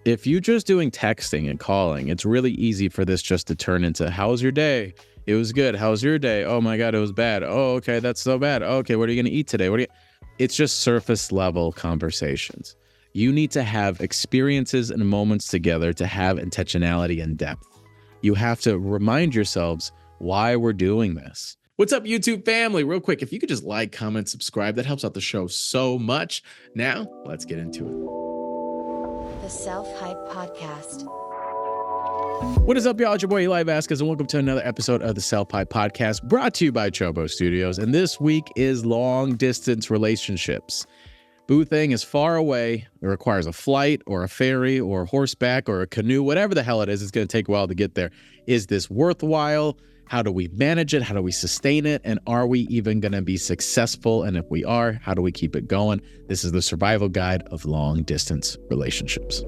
If you're just doing texting and calling, it's really easy for this just to turn into, how was your day? It was good. How's your day? Oh my God, it was bad. Oh, okay, that's so bad. Okay, what are you going to eat today? It's just surface level conversations. You need to have experiences and moments together to have intentionality and depth. You have to remind yourselves why we're doing this. What's up, YouTube family? Real quick, if you could just like, comment, subscribe, that helps out the show so much. Now, let's get into it. The Self-Hype Podcast. What is up, y'all? It's your boy Eli Vasquez, and welcome to another episode of the Self-Hype Podcast, brought to you by Chobo Studios. And this week is long-distance relationships. Boo thing is far away. It requires a flight or a ferry or a horseback or a canoe, whatever the hell it is. It's going to take a while to get there. Is this worthwhile? How do we manage it? How do we sustain it? And are we even going to be successful? And if we are, how do we keep it going? This is the survival guide of long-distance relationships.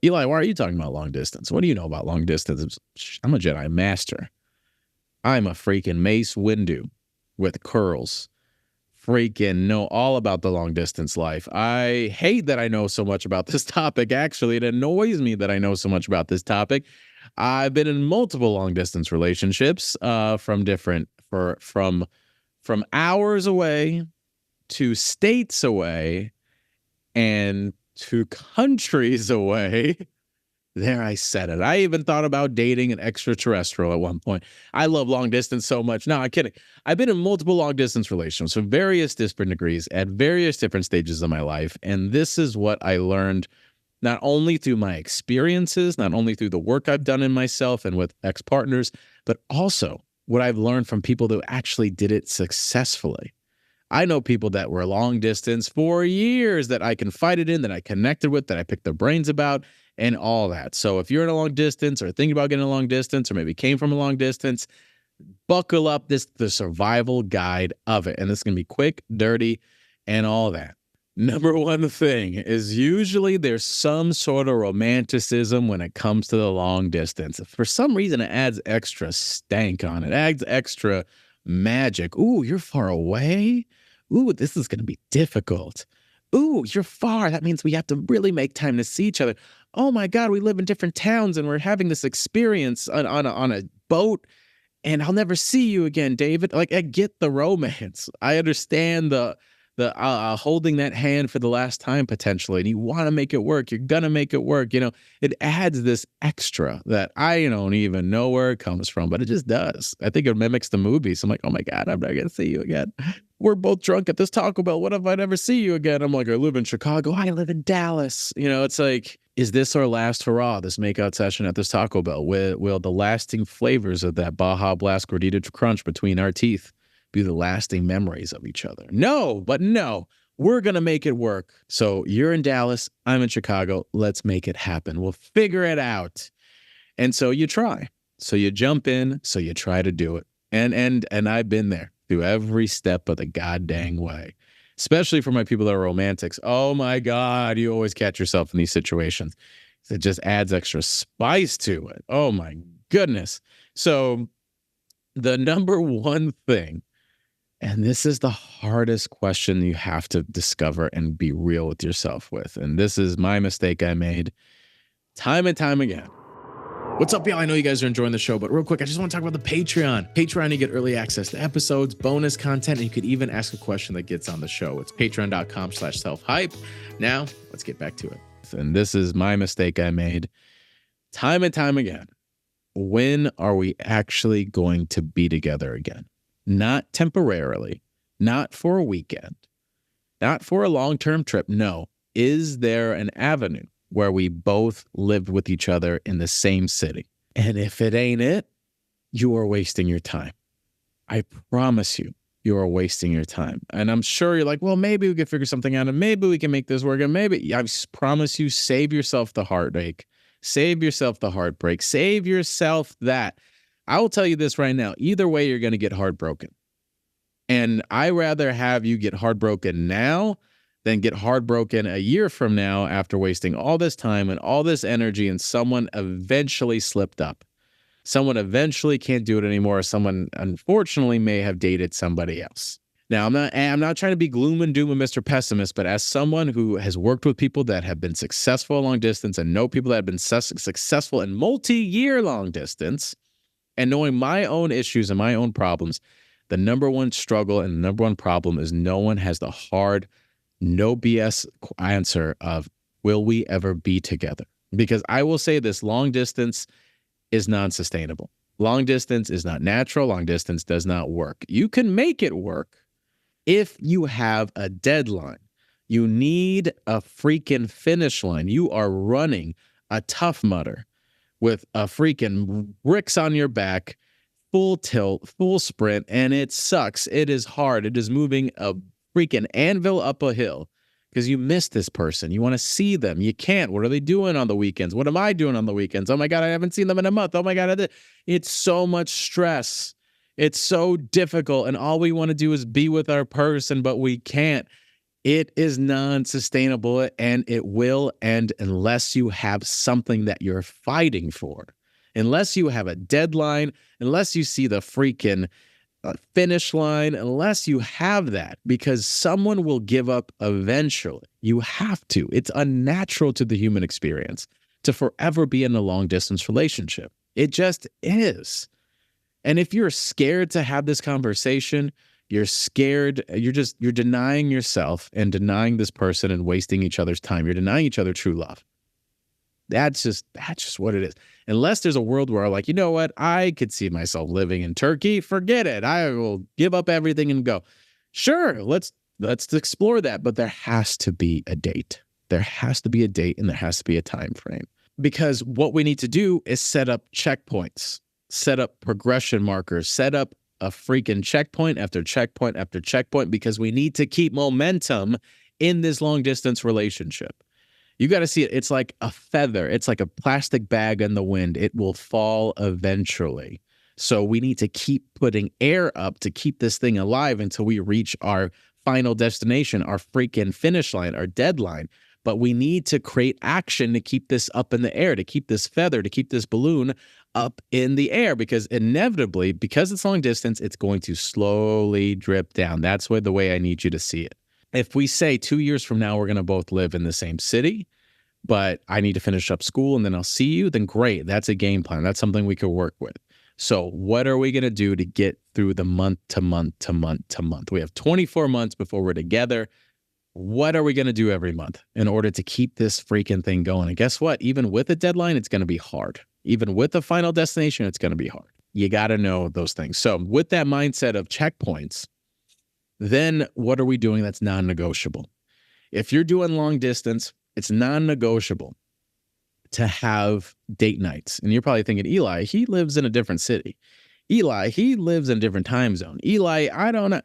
Eli, why are you talking about long distance? What do you know about long distance? I'm a Jedi Master. I'm a freaking Mace Windu with curls. Freaking know all about the long distance life. I hate that I know so much about this topic. Actually, it annoys me that I know so much about this topic. I've been in multiple long distance relationships from hours away to states away and to countries away. There, I said it. I even thought about dating an extraterrestrial at one point. I love long distance so much. No, I'm kidding. I've been in multiple long distance relationships of various different degrees at various different stages of my life. And this is what I learned, not only through my experiences, not only through the work I've done in myself and with ex-partners, but also what I've learned from people that actually did it successfully. I know people that were long distance for years that I confided in, that I connected with, that I picked their brains about, and all that. So if you're in a long distance or thinking about getting a long distance or maybe came from a long distance, buckle up. This the survival guide of it. And this is going to be quick, dirty, and all that. Number one thing is usually there's some sort of romanticism when it comes to the long distance. For some reason, it adds extra stank on it. It adds extra magic. Ooh, you're far away. Ooh, this is going to be difficult. Ooh, you're far. That means we have to really make time to see each other. Oh my God, we live in different towns and we're having this experience on a boat and I'll never see you again, David. Like, I get the romance. I understand the holding that hand for the last time potentially, and you want to make it work. You're going to make it work. You know, it adds this extra that I don't even know where it comes from, but it just does. I think it mimics the movies. I'm like, oh my God, I'm not going to see you again. We're both drunk at this Taco Bell. What if I never see you again? I'm like, I live in Chicago. I live in Dallas. You know, it's like, is this our last hurrah, this makeout session at this Taco Bell? Will the lasting flavors of that Baja Blast Gordita Crunch between our teeth be the lasting memories of each other? No, we're going to make it work. So you're in Dallas, I'm in Chicago. Let's make it happen. We'll figure it out. And so you try. So you jump in, so you try to do it. And I've been there through every step of the goddamn way, especially for my people that are romantics. Oh my God, you always catch yourself in these situations. It just adds extra spice to it. Oh my goodness. So the number one thing, and this is the hardest question you have to discover and be real with yourself with. And this is my mistake I made time and time again. What's up, y'all? I know you guys are enjoying the show, but real quick, I just want to talk about the Patreon. Patreon, you get early access to episodes, bonus content, and you could even ask a question that gets on the show. It's patreon.com/selfhype. Now, let's get back to it. And this is my mistake I made time and time again. When are we actually going to be together again? Not temporarily, not for a weekend, not for a long-term trip. No. Is there an avenue where we both lived with each other in the same city? And if it ain't it, you are wasting your time. I promise you are wasting your time. And I'm sure you're like, well, maybe we can figure something out and maybe we can make this work. And maybe, I promise you, save yourself the heartache. Save yourself the heartbreak. Save yourself that. I will tell you this right now. Either way, you're going to get heartbroken. And I rather have you get heartbroken now than get heartbroken a year from now after wasting all this time and all this energy and someone eventually slipped up. Someone eventually can't do it anymore. Someone, unfortunately, may have dated somebody else. Now, I'm not trying to be gloom and doom and Mr. Pessimist, but as someone who has worked with people that have been successful long distance and know people that have been successful in multi-year long distance, and knowing my own issues and my own problems, the number one struggle and the number one problem is no one has the hard, no BS answer of, will we ever be together? Because I will say this, long distance is non-sustainable. Long distance is not natural. Long distance does not work. You can make it work if you have a deadline. You need a freaking finish line. You are running a Tough Mudder with a freaking bricks on your back, full tilt, full sprint, and it sucks. It is hard. It is moving a freaking anvil up a hill because you miss this person. You want to see them. You can't. What are they doing on the weekends? What am I doing on the weekends? Oh my God, I haven't seen them in a month. Oh my God, it's so much stress. It's so difficult, and all we want to do is be with our person, but we can't. It is non-sustainable, and it will end unless you have something that you're fighting for. Unless you have a deadline, unless you see the freaking finish line, unless you have that, because someone will give up eventually. You have to. It's unnatural to the human experience to forever be in a long-distance relationship. It just is. And if you're scared to have this conversation, you're scared, you're denying yourself and denying this person and wasting each other's time. You're denying each other true love. That's just what it is. Unless there's a world where, like, you know what, I could see myself living in Turkey, forget it. I will give up everything and go. Sure, let's explore that, but there has to be a date. There has to be a date, and there has to be a time frame. Because what we need to do is set up checkpoints, set up progression markers, set up a freaking checkpoint after checkpoint after checkpoint, because we need to keep momentum in this long distance relationship. You got to see it. It's like a feather. It's like a plastic bag in the wind. It will fall eventually. So we need to keep putting air up to keep this thing alive until we reach our final destination, our freaking finish line, our deadline. But we need to create action to keep this up in the air, to keep this feather, to keep this balloon up in the air, because inevitably, because it's long distance, it's going to slowly drip down. That's the way I need you to see it. If we say 2 years from now, we're going to both live in the same city, but I need to finish up school and then I'll see you, then great. That's a game plan. That's something we could work with. So what are we going to do to get through the month to month to month to month? We have 24 months before we're together. What are we going to do every month in order to keep this freaking thing going? And guess what? Even with a deadline, it's going to be hard. Even with a final destination, it's going to be hard. You got to know those things. So with that mindset of checkpoints, then what are we doing that's non-negotiable? If you're doing long distance, it's non-negotiable to have date nights. And you're probably thinking, Eli, he lives in a different city. Eli, he lives in a different time zone. Eli, I don't know.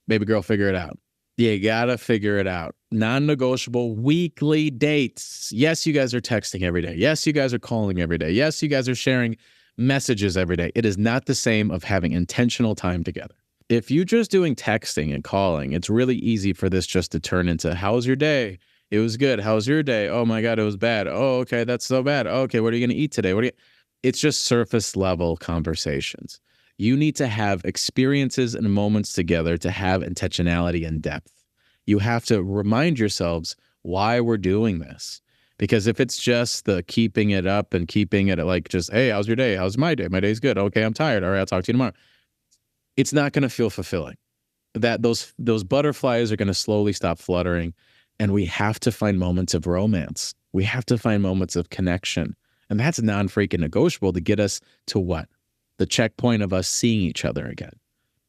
Baby girl, figure it out. You got to figure it out. Non-negotiable weekly dates. Yes, you guys are texting every day. Yes, you guys are calling every day. Yes, you guys are sharing messages every day. It is not the same of having intentional time together. If you're just doing texting and calling, it's really easy for this just to turn into, how was your day? It was good. How was your day? Oh my God, it was bad. Oh, okay, that's so bad. Okay, what are you going to eat today? It's just surface level conversations. You need to have experiences and moments together to have intentionality and depth. You have to remind yourselves why we're doing this. Because if it's just the keeping it up and keeping it like just, hey, how's your day? How's my day? My day's good. Okay, I'm tired. All right, I'll talk to you tomorrow. It's not going to feel fulfilling. That those butterflies are going to slowly stop fluttering, and we have to find moments of romance. We have to find moments of connection, and that's non-freaking negotiable to get us to what? The checkpoint of us seeing each other again.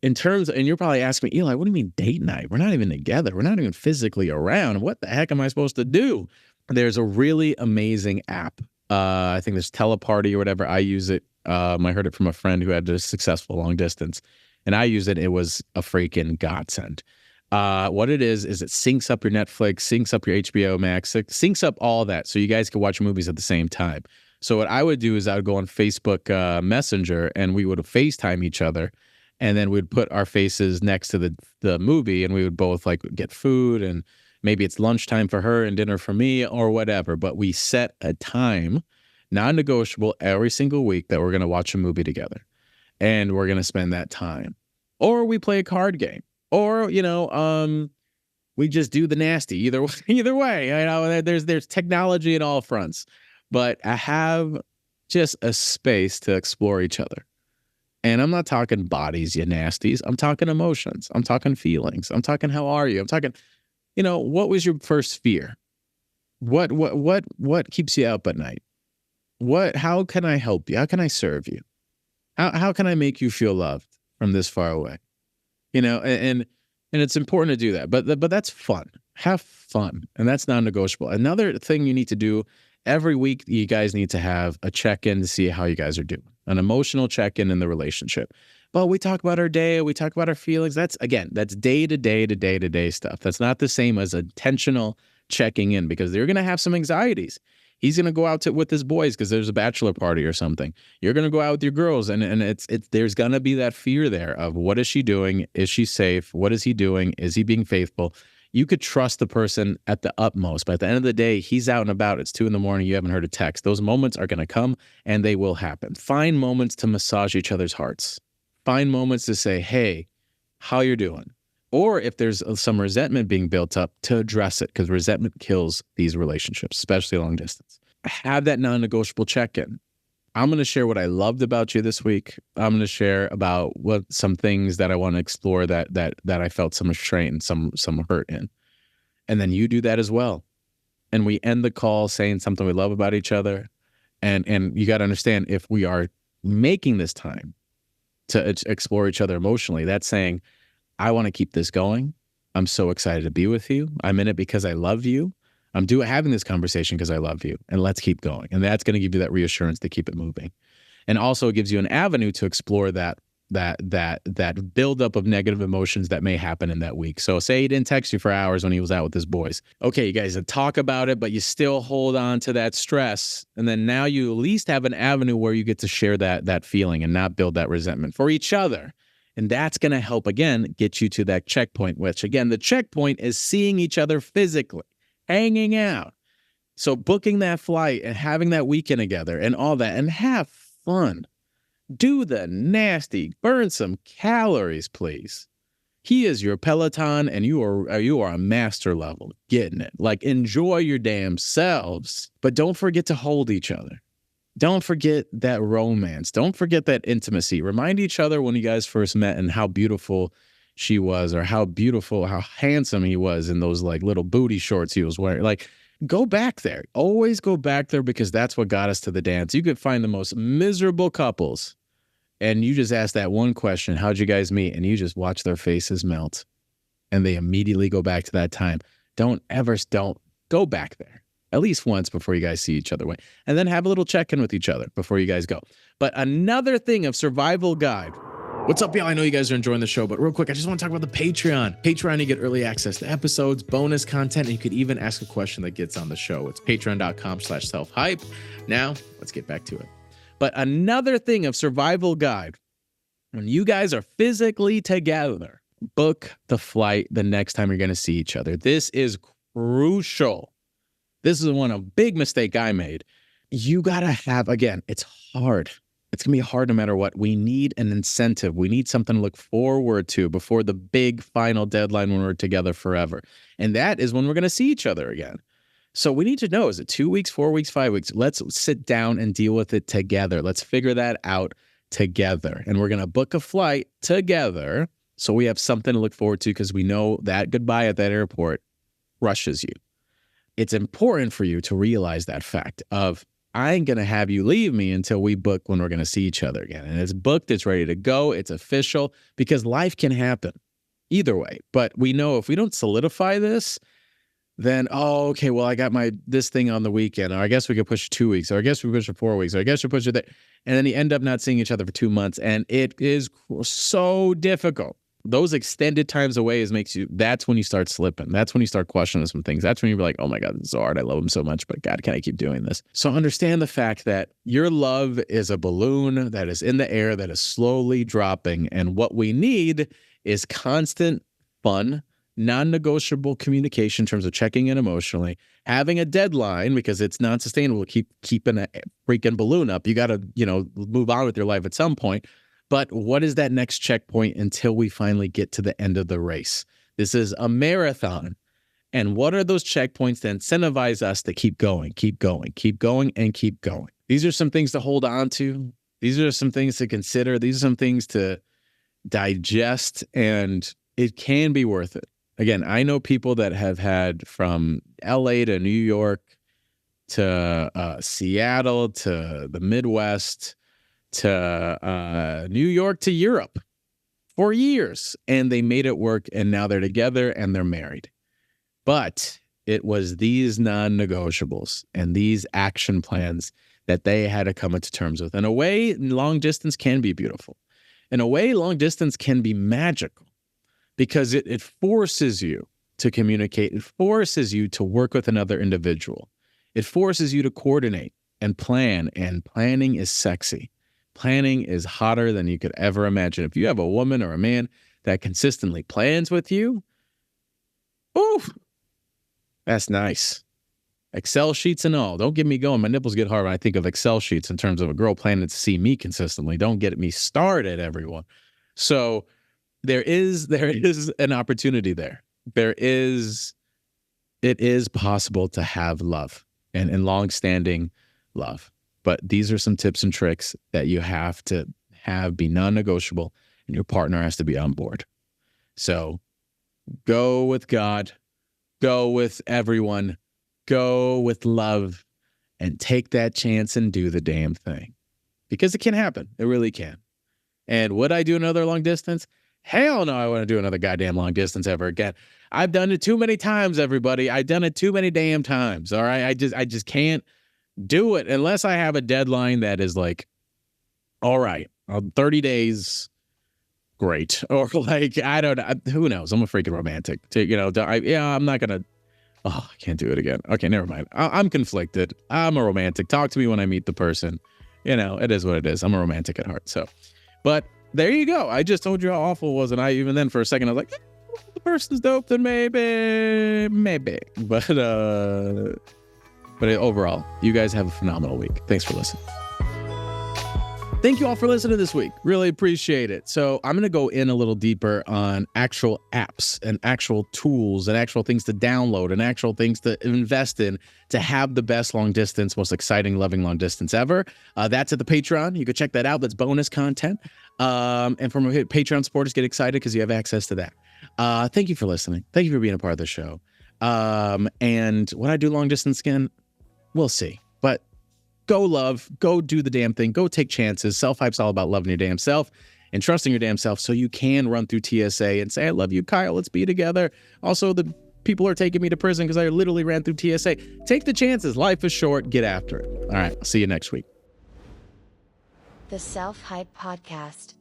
And you're probably asking me, Eli, what do you mean date night? We're not even together. We're not even physically around. What the heck am I supposed to do? There's a really amazing app. I think there's Teleparty or whatever. I use it. I heard it from a friend who had a successful long distance. And I use it. It was a freaking godsend. What it is it syncs up your Netflix, syncs up your HBO Max, syncs up all that so you guys can watch movies at the same time. So what I would do is I would go on Facebook Messenger, and we would FaceTime each other, and then we'd put our faces next to the movie, and we would both like get food, and maybe it's lunchtime for her and dinner for me or whatever. But we set a time, non-negotiable, every single week that we're going to watch a movie together. And we're going to spend that time. Or we play a card game. Or, we just do the nasty. Either way, there's technology in all fronts. But I have just a space to explore each other. And I'm not talking bodies, you nasties. I'm talking emotions. I'm talking feelings. I'm talking how are you? I'm talking, what was your first fear? What keeps you up at night? How can I help you? How can I serve you? How can I make you feel loved from this far away? And it's important to do that. But that's fun. Have fun. And that's non-negotiable. Another thing you need to do every week, you guys need to have a check-in to see how you guys are doing. An emotional check-in in the relationship. But we talk about our day, we talk about our feelings. That's day to day to day to day stuff. That's not the same as intentional checking in, because they're going to have some anxieties. He's going to go out with his boys because there's a bachelor party or something. You're going to go out with your girls, and it's there's going to be that fear there of, what is she doing? Is she safe? What is he doing? Is he being faithful? You could trust the person at the utmost, but at the end of the day, he's out and about. It's 2 a.m. You haven't heard a text. Those moments are going to come, and they will happen. Find moments to massage each other's hearts. Find moments to say, hey, how you're doing? Or if there's some resentment being built up, to address it, because resentment kills these relationships, especially long distance. Have that non-negotiable check-in. I'm going to share what I loved about you this week. I'm going to share about some things that I want to explore that I felt some restraint, some hurt in. And then you do that as well. And we end the call saying something we love about each other. And you got to understand, if we are making this time to explore each other emotionally, that's saying, I want to keep this going. I'm so excited to be with you. I'm in it because I love you. I'm having this conversation because I love you, and let's keep going. And that's going to give you that reassurance to keep it moving. And also it gives you an avenue to explore that buildup of negative emotions that may happen in that week. So say he didn't text you for hours when he was out with his boys. Okay, you guys talk about it, but you still hold on to that stress. And then now you at least have an avenue where you get to share that feeling and not build that resentment for each other. And that's going to help, again, get you to that checkpoint, which, again, the checkpoint is seeing each other physically, hanging out. So booking that flight and having that weekend together and all that, and have fun. Do the nasty, burn some calories, please. He is your Peloton, and you are a master level, getting it. Like, enjoy your damn selves, but don't forget to hold each other. Don't forget that romance. Don't forget that intimacy. Remind each other when you guys first met and how beautiful she was, or how handsome he was in those like little booty shorts he was wearing. Like, go back there. Always go back there, because that's what got us to the dance. You could find the most miserable couples, and you just ask that one question, how'd you guys meet? And you just watch their faces melt, and they immediately go back to that time. Don't go back there. At least once before you guys see each other. And then have a little check-in with each other before you guys go. But another thing of survival guide. What's up, y'all? I know you guys are enjoying the show, but real quick, I just want to talk about the Patreon. Patreon, you get early access to episodes, bonus content, and you could even ask a question that gets on the show. It's patreon.com/selfhype. Now, let's get back to it. But another thing of survival guide. When you guys are physically together, book the flight the next time you're going to see each other. This is crucial. This is a big mistake I made. You got to have, again, it's hard. It's going to be hard no matter what. We need an incentive. We need something to look forward to before the big final deadline when we're together forever. And that is when we're going to see each other again. So we need to know, is it 2 weeks, 4 weeks, 5 weeks? Let's sit down and deal with it together. Let's figure that out together. And we're going to book a flight together so we have something to look forward to, because we know that goodbye at that airport rushes you. It's important for you to realize that fact of, I ain't going to have you leave me until we book when we're going to see each other again. And it's booked, it's ready to go, it's official, because life can happen either way. But we know if we don't solidify this, then, okay, well, I got this thing on the weekend, or I guess we could push 2 weeks, or I guess we push it 4 weeks, or I guess we push it there. And then you end up not seeing each other for 2 months. And it is so difficult. Those extended times away that's when you start slipping. That's when you start questioning some things. That's when you're like, oh my God, this is so hard. I love him so much, but God, can I keep doing this? So understand the fact that your love is a balloon that is in the air, that is slowly dropping. And what we need is constant fun, non-negotiable communication in terms of checking in emotionally, having a deadline, because it's non-sustainable to keep keeping a freaking balloon up. You got to, move on with your life at some point. But what is that next checkpoint until we finally get to the end of the race? This is a marathon. And what are those checkpoints that incentivize us to keep going, keep going, keep going, and keep going? These are some things to hold on to. These are some things to consider. These are some things to digest, and it can be worth it. Again, I know people that have had from LA to New York to Seattle to the Midwest to New York to Europe for years, and they made it work, and now they're together and they're married. But it was these non-negotiables and these action plans that they had to come into terms with. In a way, long distance can be beautiful. In a way, long distance can be magical because it forces you to communicate. It forces you to work with another individual. It forces you to coordinate and plan, and planning is sexy. Planning is hotter than you could ever imagine. If you have a woman or a man that consistently plans with you, oof, that's nice. Excel sheets and all. Don't get me going. My nipples get hard when I think of Excel sheets in terms of a girl planning to see me consistently. Don't get me started, everyone. So there is an opportunity there. It is possible to have love and long-standing love. But these are some tips and tricks that you have to have be non-negotiable, and your partner has to be on board. So go with God, go with everyone, go with love, and take that chance and do the damn thing. Because it can happen. It really can. And would I do another long distance? Hell no, I want to do another goddamn long distance ever again. I've done it too many times, everybody. I've done it too many damn times. All right. I just can't do it unless I have a deadline that is like, all right, 30 days, great. Or like, I don't know. Who knows? I'm a freaking romantic. I'm not going to. Oh, I can't do it again. Okay, never mind. I'm conflicted. I'm a romantic. Talk to me when I meet the person. It is what it is. I'm a romantic at heart. So, but there you go. I just told you how awful it was. And even then for a second, I was like, the person's dope, then maybe. But overall, you guys have a phenomenal week. Thanks for listening. Thank you all for listening this week. Really appreciate it. So I'm going to go in a little deeper on actual apps and actual tools and actual things to download and actual things to invest in to have the best long distance, most exciting, loving long distance ever. That's at the Patreon. You can check that out. That's bonus content. And from Patreon supporters, get excited because you have access to that. Thank you for listening. Thank you for being a part of the show. And when I do long distance again, we'll see. But go love, go do the damn thing, go take chances. Self-hype's all about loving your damn self and trusting your damn self so you can run through TSA and say, I love you, Kyle, let's be together. Also, the people are taking me to prison because I literally ran through TSA. Take the chances. Life is short. Get after it. All right. I'll see you next week. The Self-Hype Podcast.